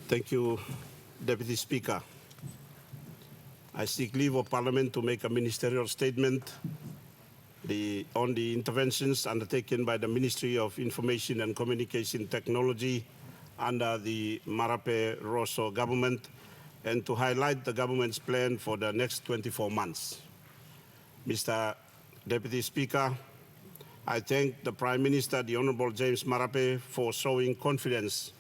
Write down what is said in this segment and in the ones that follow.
Thank you, Deputy Speaker. I seek leave of Parliament to make a ministerial statement on the interventions undertaken by the Ministry of Information and Communication Technology under the Marape Rosso government and to highlight the government's plan for the next 24 months. Mr. Deputy Speaker, I thank the Prime Minister, the Honourable James Marape, for showing confidence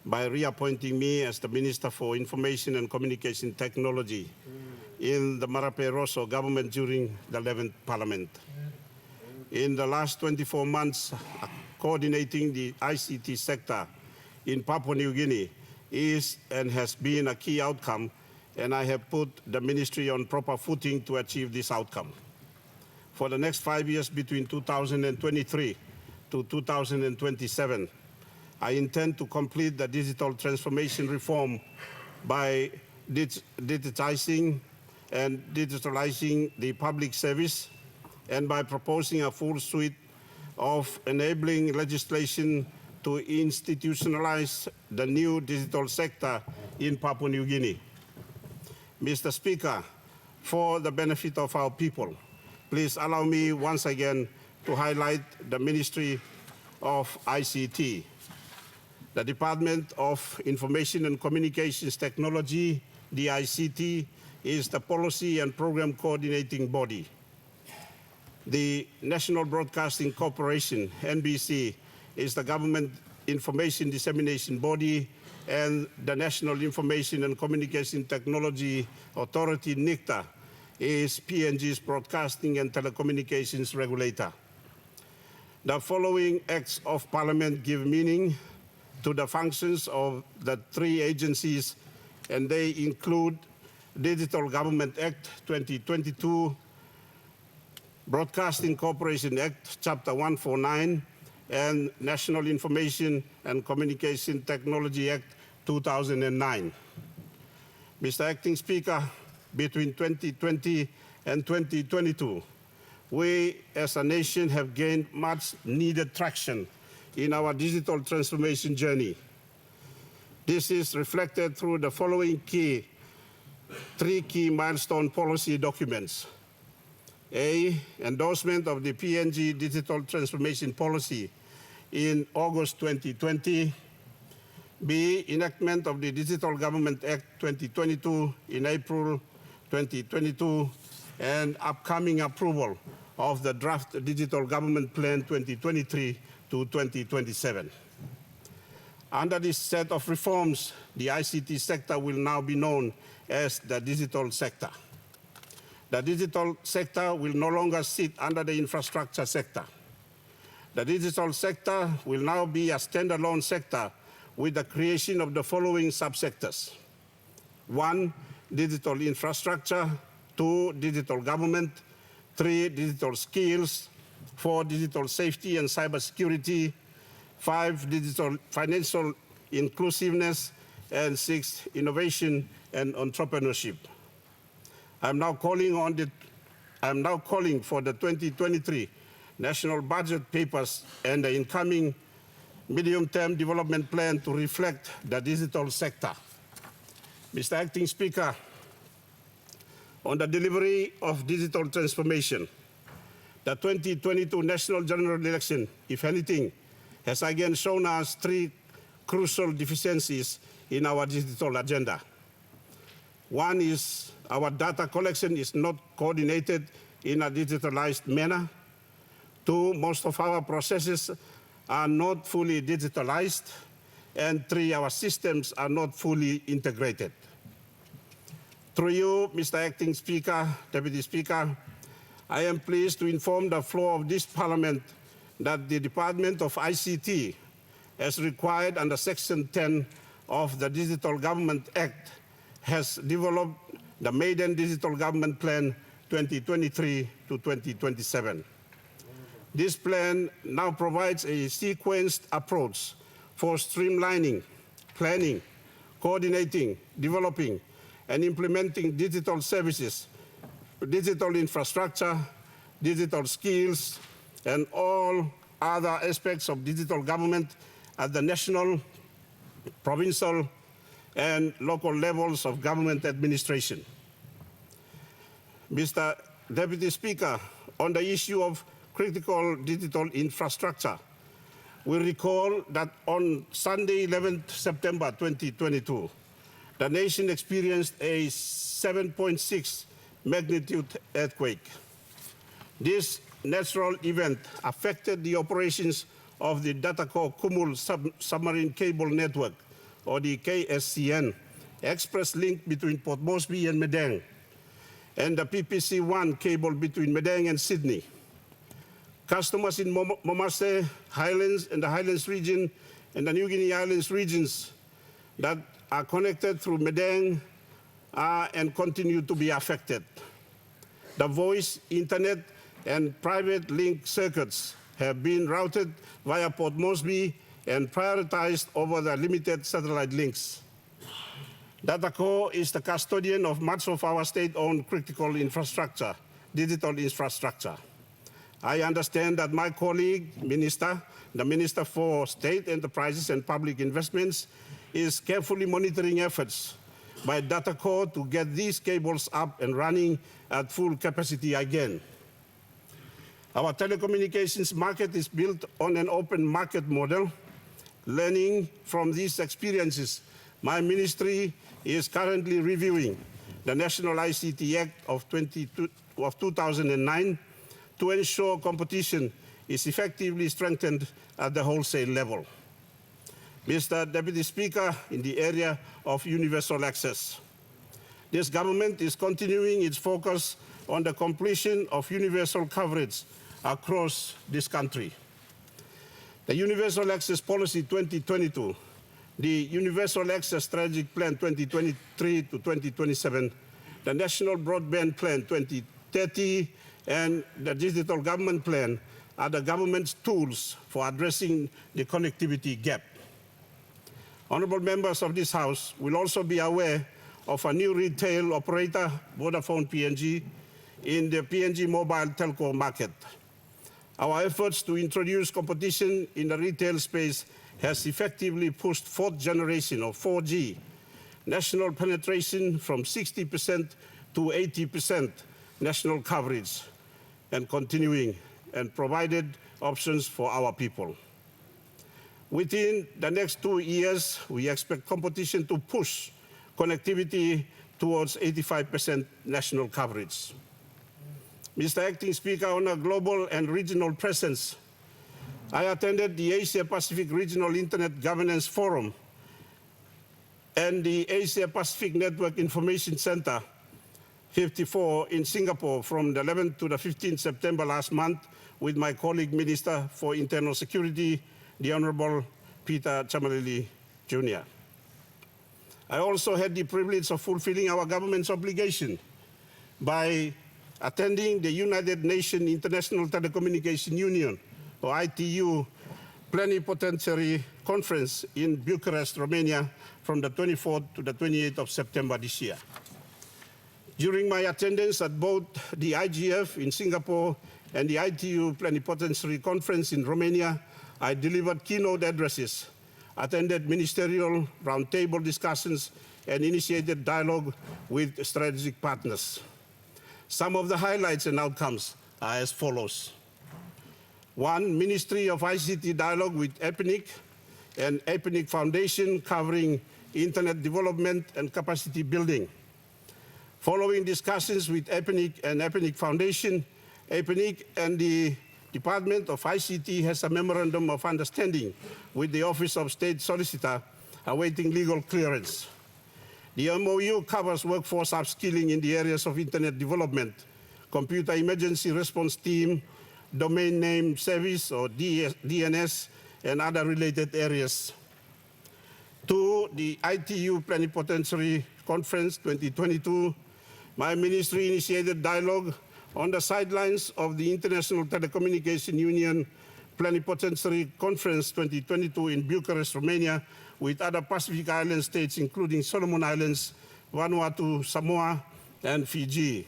by reappointing me as the Minister for Information and Communication Technology in the Marape Rosso government during the 11th Parliament. In the last 24 months, coordinating the ICT sector in Papua New Guinea is and has been a key outcome, and I have put the ministry on proper footing to achieve this outcome. For the next 5 years, between 2023 to 2027, I intend to complete the digital transformation reform by digitizing and digitalizing the public service and by proposing a full suite of enabling legislation to institutionalize the new digital sector in Papua New Guinea. Mr. Speaker, for the benefit of our people, please allow me once again to highlight the Ministry of ICT. The Department of Information and Communications Technology, the ICT, is the policy and program coordinating body. The National Broadcasting Corporation, NBC, is the government information dissemination body, and the National Information and Communication Technology Authority, NICTA, is PNG's broadcasting and telecommunications regulator. The following acts of Parliament give meaning to the functions of the three agencies, and they include Digital Government Act 2022, Broadcasting Corporation Act, Chapter 149, and National Information and Communication Technology Act 2009. Mr. Acting Speaker, between 2020 and 2022, we as a nation have gained much needed traction in our digital transformation journey. This is reflected through the following three key milestone policy documents. A, endorsement of the PNG Digital Transformation Policy in August 2020. B, enactment of the Digital Government Act 2022 in April 2022, and upcoming approval of the draft Digital Government Plan 2023 to 2027. Under this set of reforms, the ICT sector will now be known as the digital sector. The digital sector will no longer sit under the infrastructure sector. The digital sector will now be a standalone sector with the creation of the following subsectors. 1, digital infrastructure. 2, digital government. 3, digital skills. 4, digital safety and cybersecurity. 5, digital financial inclusiveness. And 6, innovation and entrepreneurship. I'm now calling for the 2023 National Budget Papers and the incoming medium-term development plan to reflect the digital sector. Mr. Acting Speaker, on the delivery of digital transformation, the 2022 National General Election, if anything, has again shown us three crucial deficiencies in our digital agenda. One is our data collection is not coordinated in a digitalized manner. 2, most of our processes are not fully digitalized. And 3, our systems are not fully integrated. Through you, Mr. Acting Speaker, Deputy Speaker, I am pleased to inform the floor of this Parliament that the Department of ICT, as required under Section 10 of the Digital Government Act, has developed the Maiden Digital Government Plan 2023 to 2027. This plan now provides a sequenced approach for streamlining, planning, coordinating, developing, and implementing digital services, digital infrastructure, digital skills, and all other aspects of digital government at the national, provincial, and local levels of government administration. Mr. Deputy Speaker, on the issue of critical digital infrastructure, we recall that on Sunday, 11th September 2022, the nation experienced a 7.6 magnitude earthquake. This natural event affected the operations of the Dataco Kumul Submarine Cable Network, or the KSCN, express link between Port Moresby and Madang, and the PPC-1 cable between Madang and Sydney. Customers in Momase, Highlands, and the Highlands region, and the New Guinea Islands regions that are connected through Madang are and continue to be affected. The voice, internet, and private link circuits have been routed via Port Moresby and prioritized over the limited satellite links. Dataco is the custodian of much of our state-owned critical infrastructure, digital infrastructure. I understand that my colleague, the Minister for State Enterprises and Public Investments, is carefully monitoring efforts by Dataco to get these cables up and running at full capacity again. Our telecommunications market is built on an open market model. Learning from these experiences, my ministry is currently reviewing the National ICT Act of 2009 to ensure competition is effectively strengthened at the wholesale level. Mr. Deputy Speaker, in the area of universal access, this government is continuing its focus on the completion of universal coverage across this country. The Universal Access Policy 2022, the Universal Access Strategic Plan 2023 to 2027, the National Broadband Plan 2030, and the Digital Government Plan are the government's tools for addressing the connectivity gap. Honourable members of this House will also be aware of a new retail operator, Vodafone PNG, in the PNG mobile telco market. Our efforts to introduce competition in the retail space has effectively pushed fourth generation of 4G national penetration from 60% to 80% national coverage, and continuing, and provided options for our people. Within the next 2 years, we expect competition to push connectivity towards 85% national coverage. Mr. Acting Speaker, on a global and regional presence, I attended the Asia-Pacific Regional Internet Governance Forum and the Asia-Pacific Network Information Center 54 in Singapore from the 11th to the 15th September last month with my colleague Minister for Internal Security, the Honourable Peter Chamalili Jr. I also had the privilege of fulfilling our government's obligation by attending the United Nations International Telecommunication Union, or ITU, Plenipotentiary Conference in Bucharest, Romania, from the 24th to the 28th of September this year. During my attendance at both the IGF in Singapore and the ITU Plenipotentiary Conference in Romania, I delivered keynote addresses, attended ministerial roundtable discussions, and initiated dialogue with strategic partners. Some of the highlights and outcomes are as follows. 1, Ministry of ICT dialogue with EPNIC and EPNIC Foundation covering internet development and capacity building. Following discussions with EPNIC and EPNIC Foundation, EPNIC and the Department of ICT has a memorandum of understanding with the Office of State Solicitor awaiting legal clearance. The MOU covers workforce upskilling in the areas of internet development, computer emergency response team, domain name service or DNS, and other related areas. 2, the ITU Plenipotentiary Conference 2022, my ministry initiated dialogue on the sidelines of the International Telecommunication Union Plenipotentiary Conference 2022 in Bucharest, Romania, with other Pacific Island states, including Solomon Islands, Vanuatu, Samoa, and Fiji.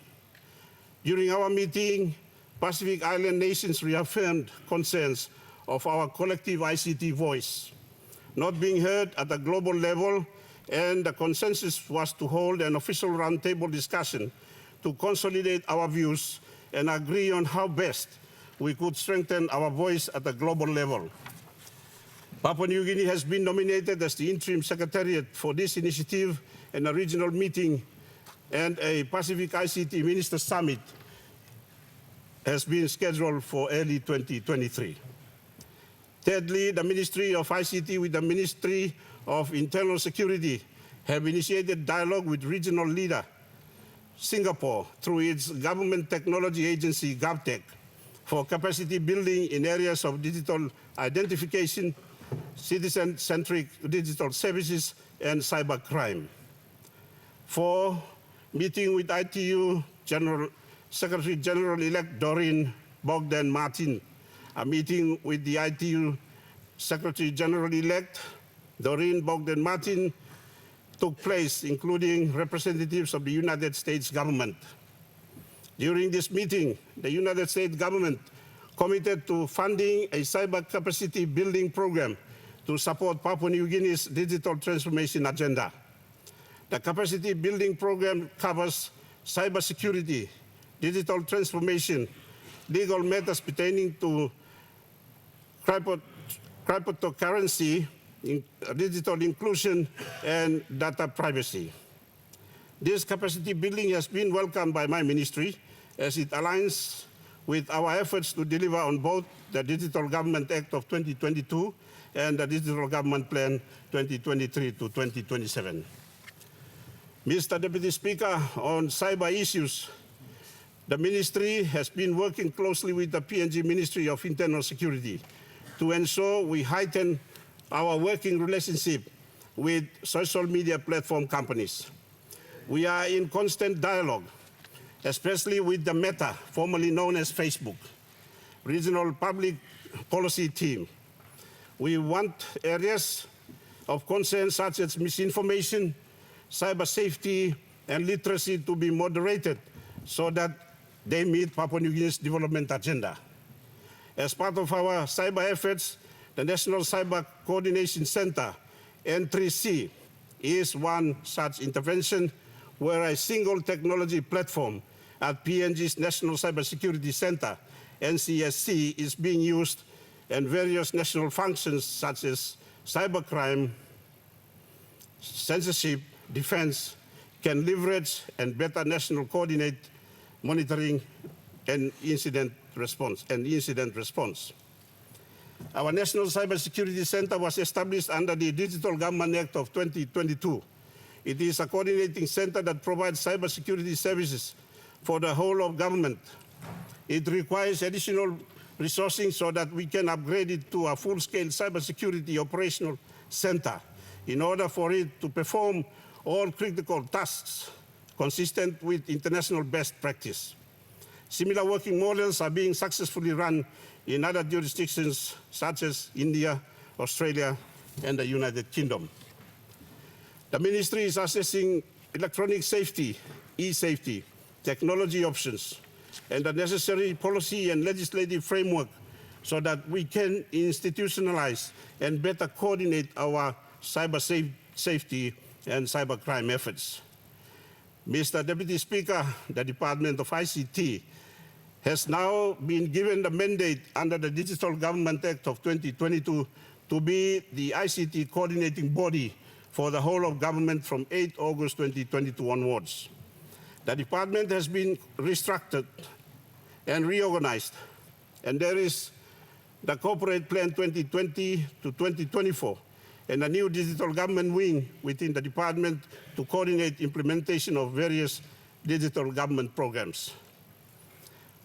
During our meeting, Pacific Island nations reaffirmed concerns of our collective ICT voice, not being heard at a global level and the consensus was to hold an official roundtable discussion to consolidate our views and agree on how best we could strengthen our voice at a global level. Papua New Guinea has been nominated as the interim secretariat for this initiative, and a regional meeting and a Pacific ICT Minister Summit has been scheduled for early 2023. Thirdly, the Ministry of ICT with the Ministry of Internal Security have initiated dialogue with regional leader Singapore through its government technology agency GovTech for capacity building in areas of digital identification, citizen-centric digital services, and cybercrime. 4, meeting with ITU Secretary General-elect Doreen Bogdan Martin. A meeting with the ITU Secretary General-elect Doreen Bogdan Martin took place, including representatives of the United States government. During this meeting, the United States government committed to funding a cyber capacity building program to support Papua New Guinea's digital transformation agenda. The capacity building program covers cybersecurity, digital transformation, legal matters pertaining to cryptocurrency, digital inclusion, and data privacy. This capacity building has been welcomed by my ministry as it aligns with our efforts to deliver on both the Digital Government Act of 2022 and the Digital Government Plan 2023 to 2027. Mr. Deputy Speaker, on cyber issues, the ministry has been working closely with the PNG Ministry of Internal Security to ensure we heighten our working relationship with social media platform companies. We are in constant dialogue, especially with the Meta, formerly known as Facebook, regional public policy team. We want areas of concern such as misinformation, cyber safety, and literacy to be moderated so that they meet Papua New Guinea's development agenda. As part of our cyber efforts, the National Cyber Coordination Center, N3C, is one such intervention where a single technology platform at PNG's National Cybersecurity Center, NCSC, is being used, and various national functions such as cybercrime, censorship, defense can leverage and better national coordinate monitoring and incident response. Our National Cybersecurity Center was established under the Digital Government Act of 2022. It is a coordinating center that provides cybersecurity services for the whole of government. It requires additional resourcing so that we can upgrade it to a full-scale cybersecurity operational center in order for it to perform all critical tasks consistent with international best practice. Similar working models are being successfully run in other jurisdictions such as India, Australia, and the United Kingdom. The ministry is assessing electronic safety, e-safety, technology options, and the necessary policy and legislative framework so that we can institutionalize and better coordinate our cyber safety and cybercrime efforts. Mr. Deputy Speaker, the Department of ICT has now been given the mandate under the Digital Government Act of 2022 to be the ICT coordinating body for the whole of government from 8 August 2022 onwards. The department has been restructured and reorganized, and there is the Corporate Plan 2020 to 2024 and a new digital government wing within the department to coordinate implementation of various digital government programs.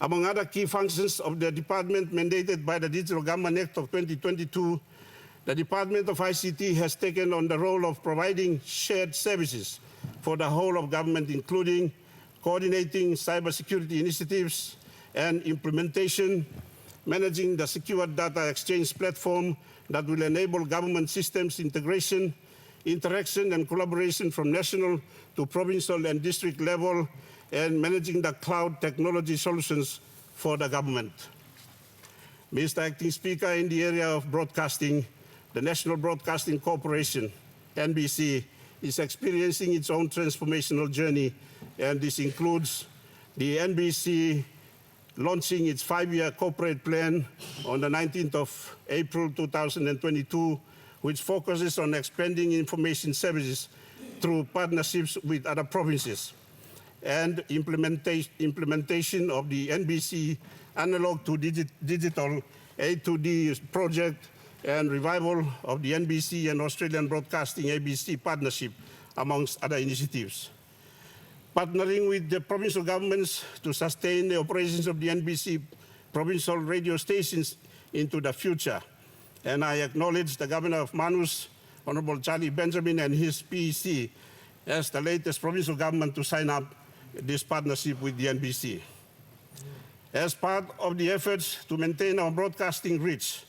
Among other key functions of the department mandated by the Digital Government Act of 2022, the Department of ICT has taken on the role of providing shared services for the whole of government, including coordinating cybersecurity initiatives and implementation, managing the secure data exchange platform that will enable government systems integration, interaction, and collaboration from national to provincial and district level, and managing the cloud technology solutions for the government. Mr. Acting Speaker, in the area of broadcasting, the National Broadcasting Corporation, NBC, is experiencing its own transformational journey, and this includes the NBC launching its 5-year corporate plan on the 19th of April 2022, which focuses on expanding information services through partnerships with other provinces, and implementation of the NBC analog to digital A2D project, and revival of the NBC and Australian Broadcasting ABC partnership, amongst other initiatives. Partnering with the provincial governments to sustain the operations of the NBC provincial radio stations into the future. And I acknowledge the Governor of Manus, Honorable Charlie Benjamin, and his PEC as the latest provincial government to sign up this partnership with the NBC. As part of the efforts to maintain our broadcasting reach,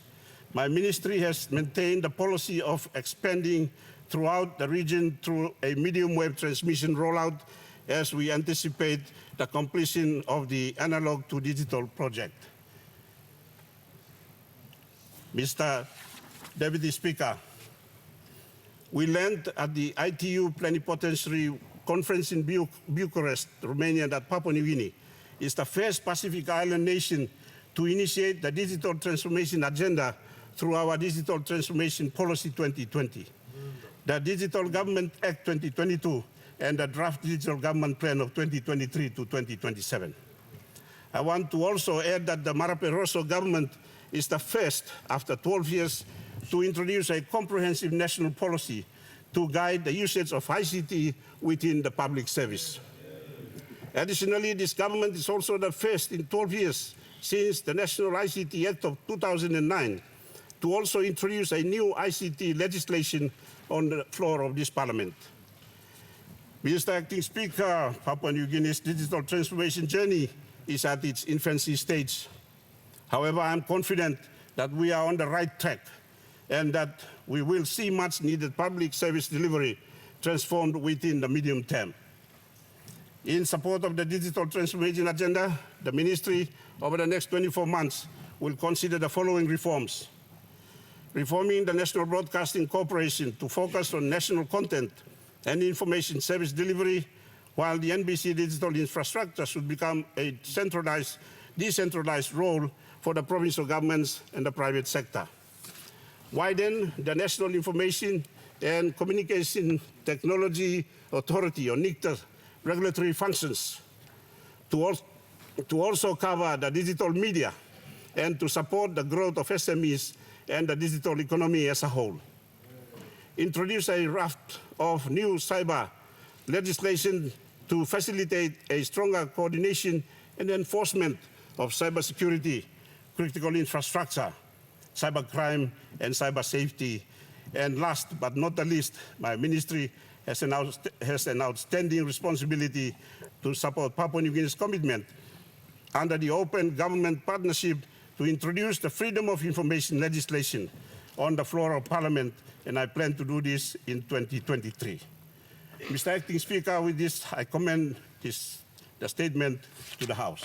my ministry has maintained the policy of expanding throughout the region through a medium wave transmission rollout as we anticipate the completion of the analog to digital project. Mr. Deputy Speaker, we learned at the ITU Plenipotentiary Conference in Bucharest, Romania, that Papua New Guinea is the first Pacific Island nation to initiate the digital transformation agenda through our Digital Transformation Policy 2020, the Digital Government Act 2022, and the Draft Digital Government Plan of 2023 to 2027. I want to also add that the Marape Rosso government is the first, after 12 years, to introduce a comprehensive national policy to guide the usage of ICT within the public service. Additionally, this government is also the first in 12 years since the National ICT Act of 2009 to also introduce a new ICT legislation on the floor of this parliament. Mr. Acting Speaker, Papua New Guinea's digital transformation journey is at its infancy stage. However, I am confident that we are on the right track and that we will see much needed public service delivery transformed within the medium term. In support of the digital transformation agenda, the ministry over the next 24 months will consider the following reforms. Reforming the National Broadcasting Corporation to focus on national content and information service delivery, while the NBC digital infrastructure should become a decentralized role for the provincial governments and the private sector. Widen the National Information and Communication Technology Authority, or NICTA, regulatory functions to also cover the digital media and to support the growth of SMEs and the digital economy as a whole. Introduce a raft of new cyber legislation to facilitate a stronger coordination and enforcement of cybersecurity, critical infrastructure, cybercrime, and cyber safety. And last but not the least, my ministry has an outstanding responsibility to support Papua New Guinea's commitment under the Open Government Partnership to introduce the Freedom of Information legislation on the floor of Parliament, and I plan to do this in 2023. Mr. Acting Speaker, with this, I commend the statement to the House.